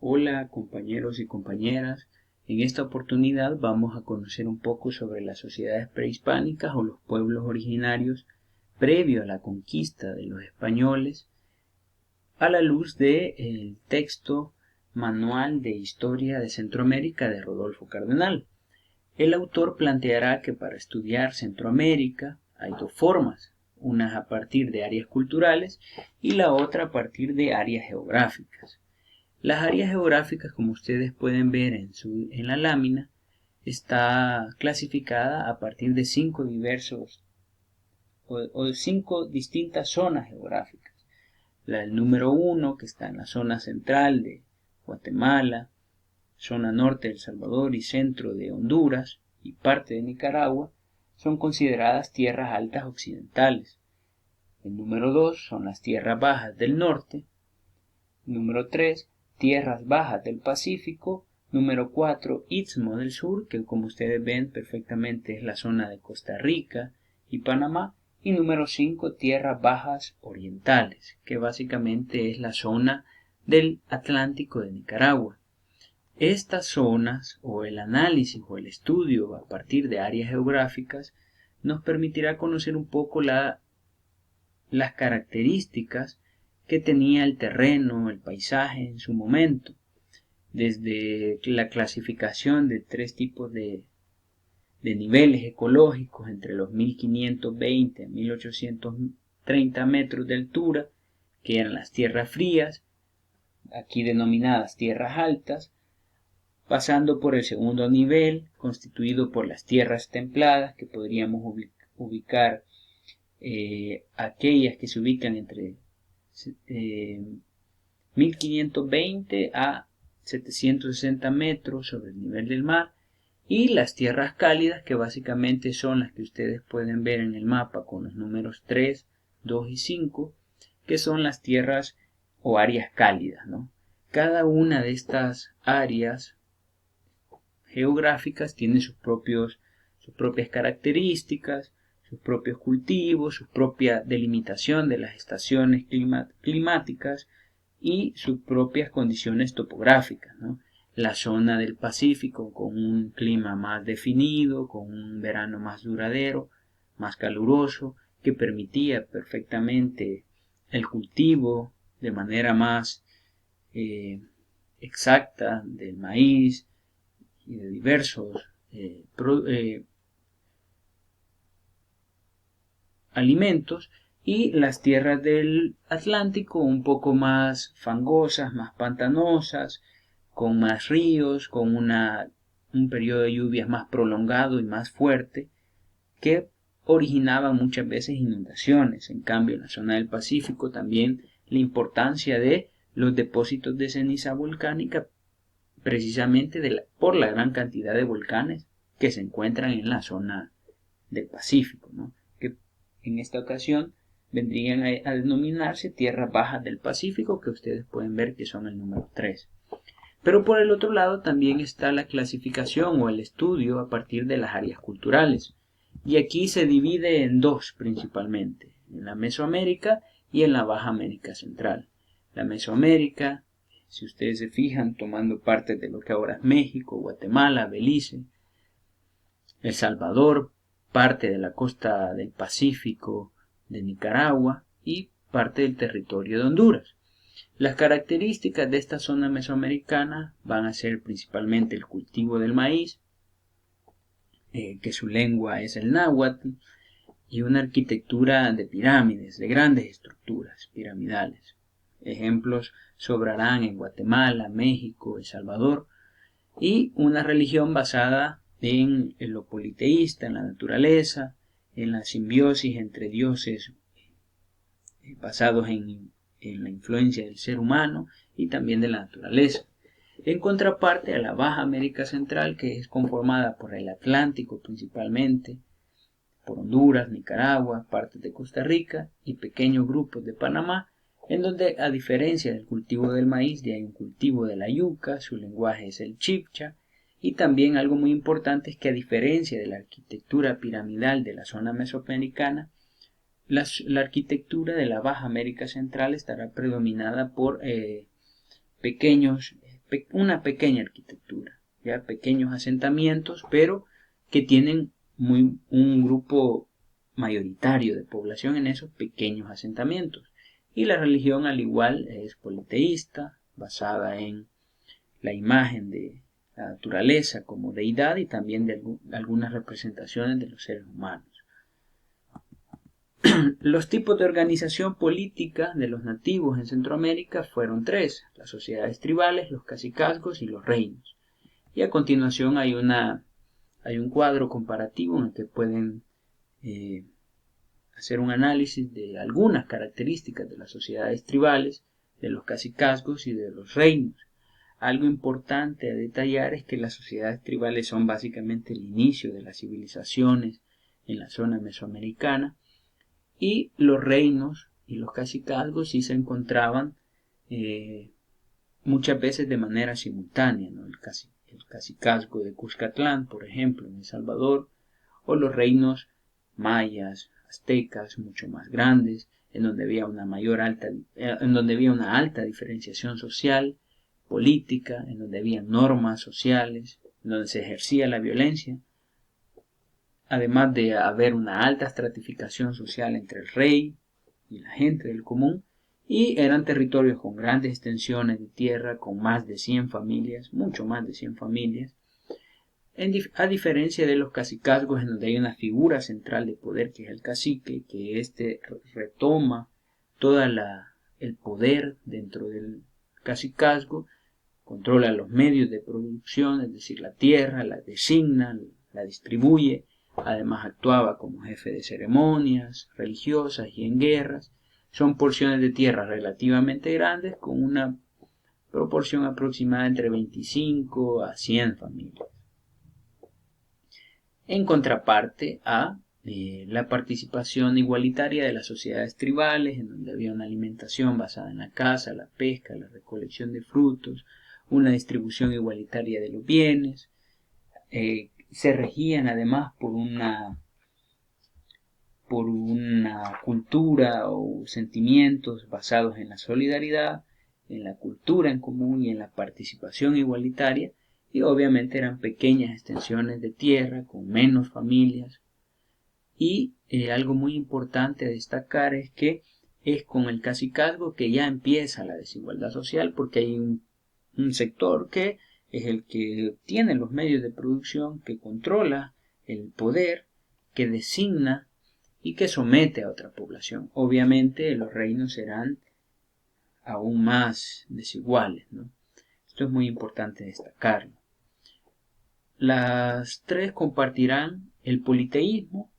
Hola compañeros y compañeras, en esta oportunidad vamos a conocer un poco sobre las sociedades prehispánicas o los pueblos originarios previo a la conquista de los españoles a la luz del texto Manual de Historia de Centroamérica de Rodolfo Cardenal. El autor planteará que para estudiar Centroamérica hay dos formas, una a partir de áreas culturales y la otra a partir de áreas geográficas. Las áreas geográficas, como ustedes pueden ver en la lámina, está clasificada a partir de cinco distintas zonas geográficas. El número 1, que está en la zona central de Guatemala, zona norte de El Salvador y centro de Honduras y parte de Nicaragua, son consideradas tierras altas occidentales. El número 2 son las tierras bajas del norte. Número 3, tierras bajas del Pacífico. Número 4, Istmo del Sur, que como ustedes ven perfectamente es la zona de Costa Rica y Panamá. Y número 5, tierras bajas orientales, que básicamente es la zona del Atlántico de Nicaragua. Estas zonas, o el análisis o el estudio a partir de áreas geográficas, nos permitirá conocer un poco las características que tenía el terreno, el paisaje en su momento, desde la clasificación de tres tipos de niveles ecológicos entre los 1520 a 1830 metros de altura, que eran las tierras frías, aquí denominadas tierras altas, pasando por el segundo nivel, constituido por las tierras templadas, que podríamos ubicar aquellas que se ubican entre 1520 a 760 metros sobre el nivel del mar, y las tierras cálidas, que básicamente son las que ustedes pueden ver en el mapa con los números 3, 2 y 5, que son las tierras o áreas cálidas, ¿no? Cada una de estas áreas geográficas tiene sus propias características, sus propios cultivos, su propia delimitación de las estaciones climáticas y sus propias condiciones topográficas, ¿no? La zona del Pacífico con un clima más definido, con un verano más duradero, más caluroso, que permitía perfectamente el cultivo de manera más exacta del maíz y de diversos alimentos, y las tierras del Atlántico un poco más fangosas, más pantanosas, con más ríos, con un periodo de lluvias más prolongado y más fuerte, que originaban muchas veces inundaciones. En cambio, en la zona del Pacífico también la importancia de los depósitos de ceniza volcánica, precisamente por la gran cantidad de volcanes que se encuentran en la zona del Pacífico, ¿no? Que en esta ocasión vendrían a denominarse tierras bajas del Pacífico, que ustedes pueden ver que son el número 3. Pero por el otro lado también está la clasificación o el estudio a partir de las áreas culturales. Y aquí se divide en dos principalmente, en la Mesoamérica y en la Baja América Central. La Mesoamérica, si ustedes se fijan, tomando parte de lo que ahora es México, Guatemala, Belice, El Salvador, parte de la costa del Pacífico de Nicaragua y parte del territorio de Honduras. Las características de esta zona mesoamericana van a ser principalmente el cultivo del maíz, que su lengua es el náhuatl, y una arquitectura de pirámides, de grandes estructuras piramidales. Ejemplos sobrarán en Guatemala, México, El Salvador, y una religión basada en lo politeísta, en la naturaleza, en la simbiosis entre dioses basados en la influencia del ser humano y también de la naturaleza. En contraparte a la Baja América Central, que es conformada por el Atlántico principalmente, por Honduras, Nicaragua, partes de Costa Rica y pequeños grupos de Panamá, en donde a diferencia del cultivo del maíz, hay un cultivo de la yuca, su lenguaje es el chibcha, y también algo muy importante es que a diferencia de la arquitectura piramidal de la zona mesoamericana, la arquitectura de la Baja América Central estará predominada por pequeños una pequeña arquitectura, ya pequeños asentamientos, pero que tienen un grupo mayoritario de población en esos pequeños asentamientos. Y la religión al igual es politeísta, basada en la imagen de la naturaleza como deidad y también de algunas representaciones de los seres humanos. Los tipos de organización política de los nativos en Centroamérica fueron tres: las sociedades tribales, los cacicazgos y los reinos. Y a continuación hay un cuadro comparativo en el que pueden hacer un análisis de algunas características de las sociedades tribales, de los cacicazgos y de los reinos. Algo importante a detallar es que las sociedades tribales son básicamente el inicio de las civilizaciones en la zona mesoamericana, y los reinos y los cacicazgos sí se encontraban muchas veces de manera simultánea, ¿no? El cacicazgo de Cuscatlán, por ejemplo, en El Salvador, o los reinos mayas, aztecas, mucho más grandes, en donde había una alta diferenciación social, política, en donde había normas sociales, en donde se ejercía la violencia, además de haber una alta estratificación social entre el rey y la gente del común, y eran territorios con grandes extensiones de tierra, con más de 100 familias, mucho más de 100 familias, a diferencia de los cacicazgos, en donde hay una figura central de poder que es el cacique, que retoma todo el poder dentro del cacicazgo, controla los medios de producción, es decir, la tierra, la designa, la distribuye. Además actuaba como jefe de ceremonias religiosas y en guerras. Son porciones de tierra relativamente grandes con una proporción aproximada entre 25 a 100 familias. En contraparte a la participación igualitaria de las sociedades tribales, en donde había una alimentación basada en la caza, la pesca, la recolección de frutos, una distribución igualitaria de los bienes, se regían además por una cultura o sentimientos basados en la solidaridad, en la cultura en común y en la participación igualitaria, y obviamente eran pequeñas extensiones de tierra con menos familias. Y algo muy importante a destacar es que es con el cacicazgo que ya empieza la desigualdad social, porque hay un sector que es el que tiene los medios de producción, que controla el poder, que designa y que somete a otra población. Obviamente los reinos serán aún más desiguales, ¿no? Esto es muy importante destacarlo. Las tres compartirán el politeísmo,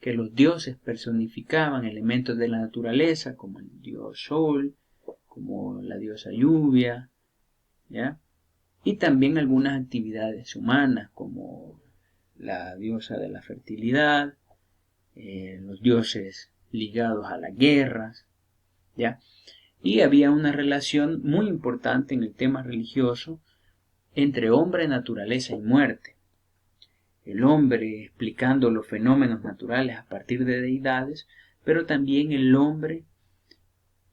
que los dioses personificaban elementos de la naturaleza, como el dios sol, como la diosa lluvia, ¿ya? Y también algunas actividades humanas, como la diosa de la fertilidad, los dioses ligados a las guerras, ¿ya? Y había una relación muy importante en el tema religioso entre hombre, naturaleza y muerte. El hombre explicando los fenómenos naturales a partir de deidades, pero también el hombre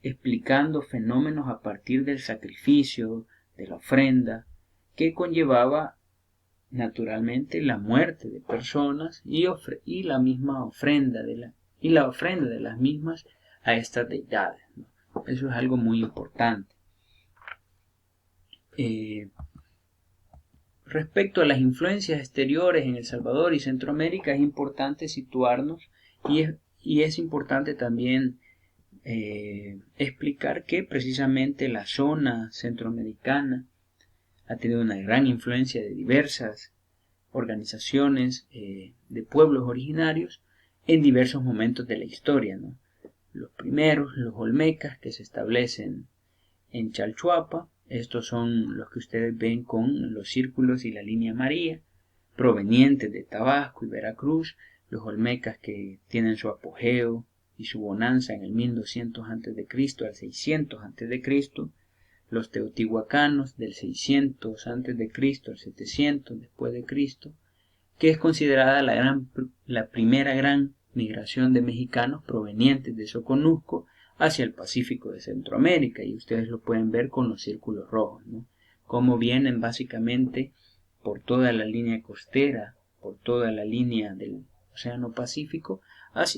explicando fenómenos a partir del sacrificio, de la ofrenda, que conllevaba naturalmente la muerte de personas y la misma ofrenda la ofrenda de las mismas a estas deidades, ¿no? Eso es algo muy importante. Respecto a las influencias exteriores en El Salvador y Centroamérica, es importante situarnos y es importante también explicar que precisamente la zona centroamericana ha tenido una gran influencia de diversas organizaciones de pueblos originarios en diversos momentos de la historia, ¿no? Los primeros, los olmecas, que se establecen en Chalchuapa. Estos son los que ustedes ven con los círculos y la línea amarilla, provenientes de Tabasco y Veracruz. Los olmecas que tienen su apogeo y su bonanza en el 1200 a.C. al 600 a.C., los teotihuacanos del 600 a.C. al 700 después de Cristo, que es considerada la primera gran migración de mexicanos provenientes de Soconusco hacia el Pacífico de Centroamérica, y ustedes lo pueden ver con los círculos rojos, ¿no? cómo vienen básicamente por toda la línea costera, por toda la línea del Océano Pacífico,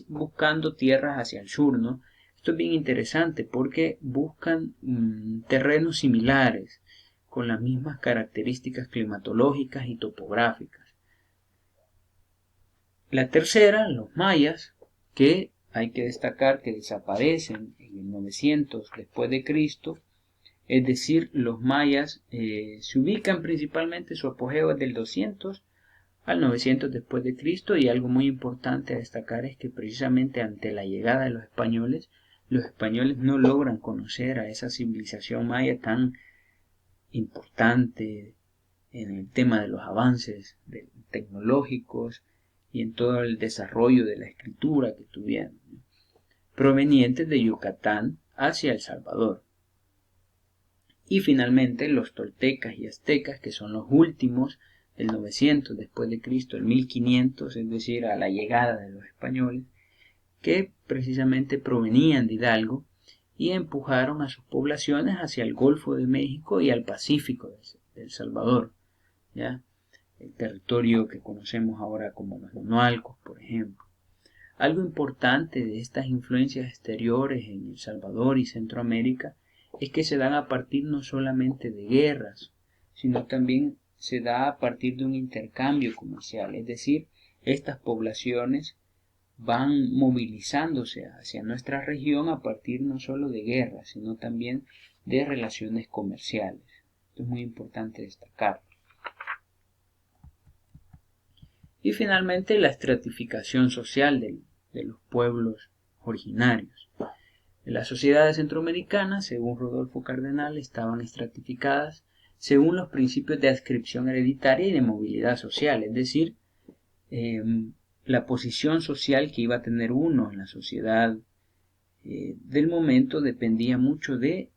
buscando tierras hacia el sur, ¿no? Esto es bien interesante porque buscan terrenos similares, con las mismas características climatológicas y topográficas. La tercera, los mayas, que hay que destacar que desaparecen en el 900 después de Cristo, es decir, los mayas se ubican principalmente, su apogeo es del 200 al 900 después de Cristo, y algo muy importante a destacar es que precisamente ante la llegada de los españoles no logran conocer a esa civilización maya tan importante en el tema de los avances tecnológicos y en todo el desarrollo de la escritura que tuvieron, provenientes de Yucatán hacia El Salvador. Y finalmente los toltecas y aztecas, que son los últimos del 900 después de Cristo, el 1500, es decir, a la llegada de los españoles, que precisamente provenían de Hidalgo y empujaron a sus poblaciones hacia el Golfo de México y al Pacífico de El Salvador, ¿ya? El territorio que conocemos ahora como los Monoalcos, por ejemplo. Algo importante de estas influencias exteriores en El Salvador y Centroamérica es que se dan a partir no solamente de guerras, sino también se da a partir de un intercambio comercial, es decir, estas poblaciones van movilizándose hacia nuestra región a partir no solo de guerras, sino también de relaciones comerciales. Esto es muy importante destacar. Y finalmente la estratificación social de los pueblos originarios. Las sociedades centroamericanas, según Rodolfo Cardenal, estaban estratificadas según los principios de adscripción hereditaria y de movilidad social, es decir, la posición social que iba a tener uno en la sociedad del momento dependía mucho de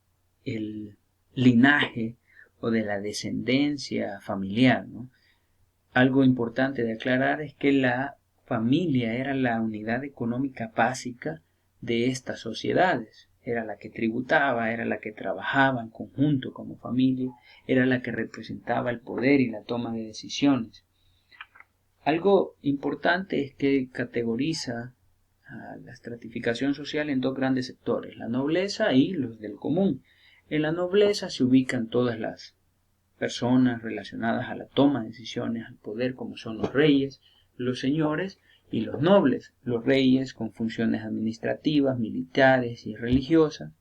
el linaje o de la descendencia familiar, ¿no? Algo importante de aclarar es que la familia era la unidad económica básica de estas sociedades. Era la que tributaba, era la que trabajaba en conjunto como familia, era la que representaba el poder y la toma de decisiones. Algo importante es que categoriza a la estratificación social en dos grandes sectores, la nobleza y los del común. En la nobleza se ubican todas las personas relacionadas a la toma de decisiones, al poder, como son los reyes, los señores y los nobles. Los reyes con funciones administrativas, militares y religiosas,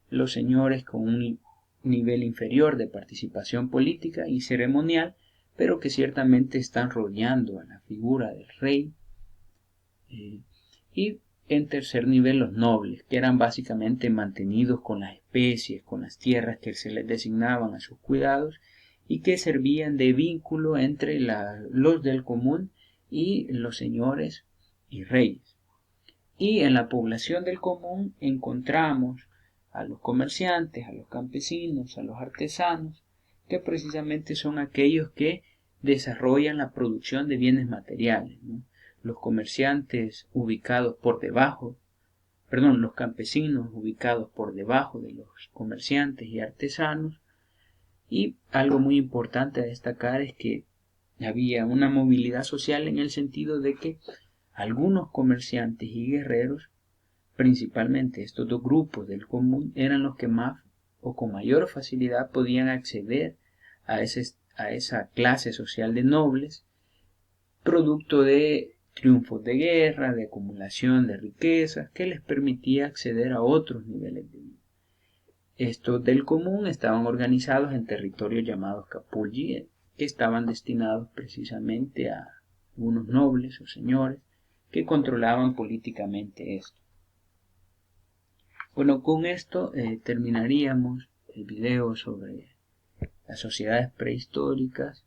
los señores con un nivel inferior de participación política y ceremonial, pero que ciertamente están rodeando a la figura del rey. Y en tercer nivel los nobles, que eran básicamente mantenidos con las especies, con las tierras que se les designaban a sus cuidados y que servían de vínculo entre los del común y los señores y reyes. Y en la población del común encontramos a los comerciantes, a los campesinos, a los artesanos, que precisamente son aquellos que desarrollan la producción de bienes materiales, ¿no? Los comerciantes ubicados por debajo, los campesinos ubicados por debajo de los comerciantes y artesanos. Y algo muy importante a destacar es que había una movilidad social en el sentido de que algunos comerciantes y guerreros, principalmente estos dos grupos del común, eran los que más o con mayor facilidad podían acceder a esa clase social de nobles, producto de triunfos de guerra, de acumulación de riquezas, que les permitía acceder a otros niveles de vida. Estos del común estaban organizados en territorios llamados capulli, que estaban destinados precisamente a algunos nobles o señores que controlaban políticamente esto. Bueno, con esto terminaríamos el video sobre las sociedades prehispánicas,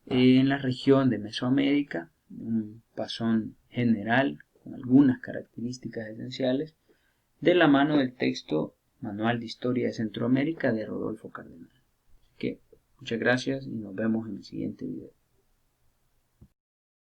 en la región de Mesoamérica, un pasón general con algunas características esenciales, de la mano del texto Manual de Historia de Centroamérica de Rodolfo Cardenal. Muchas gracias y nos vemos en el siguiente video.